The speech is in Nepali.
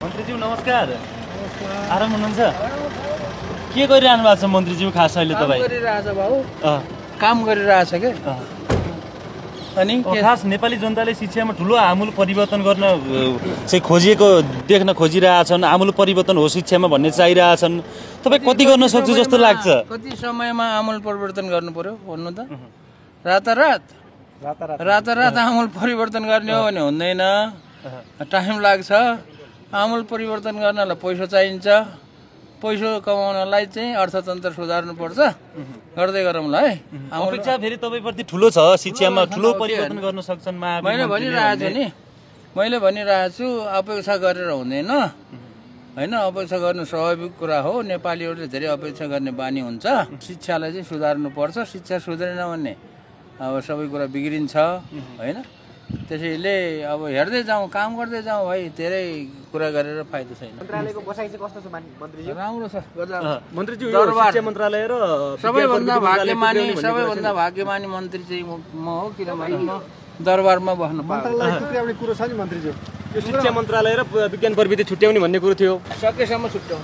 मन्त्रीज्यू नमस्कार। आराम हुनुहुन्छ? के गरिरहनु भएको छ मन्त्रीज्यू खास अहिले तपाईँ? गरिरहेछ बाबु, काम गरिरहेछ के। अनि खास नेपाली जनताले शिक्षामा ठुलो आमूल परिवर्तन गर्न चाहिँ खोजिएको देख्न खोजिरहेछन्। आमूल परिवर्तन हो शिक्षामा भन्ने चाहिरहेछन्। तपाईँ कति गर्न सक्छु जस्तो लाग्छ? कति समयमा आमूल परिवर्तन गर्नु पर्यो भन्नु त? रातारात आमूल परिवर्तन गर्ने हो भने हुँदैन, टाइम लाग्छ। आमूल परिवर्तन गर्नलाई पैसा चाहिन्छ। पैसा कमाउनलाई चाहिँ अर्थतन्त्र सुधार्नुपर्छ। गर्दै गरौँला है। अपेक्षा फेरि तपाईँप्रति ठुलो छ, शिक्षामा ठुलो परिवर्तन गर्न सक्छन्। मैले भनिरहेको छु अपेक्षा गरेर हुँदैन होइन। अपेक्षा गर्नु स्वाभाविक कुरा हो। नेपालीहरूले धेरै अपेक्षा गर्ने बानी हुन्छ। शिक्षालाई चाहिँ सुधार्नुपर्छ। शिक्षा सुधारेन भने अब सबै कुरा बिग्रिन्छ होइन। त्यसैले अब हेर्दै जाउँ, काम गर्दै जाउँ भाइ। धेरै कुरा गरेर फाइदा छैन। मन्त्रालयको बसाइ चाहिँ कस्तो छ मन्त्रीज्यू? राम्रो छ। मन्त्रीज्यू शिक्षा मन्त्रालय र सबैभन्दा भाग्यमानी मन्त्री चाहिँ म हो, किनभने म दरबारमा बस्नु पाएँ। मन्त्रालय टुक्राउने कुरो छ नि मन्त्रीज्यू। यो शिक्षा मन्त्रालय र विज्ञान प्रविधि छुट्याउने भन्ने कुरो थियो। सकेसम्म छुट्याउँ।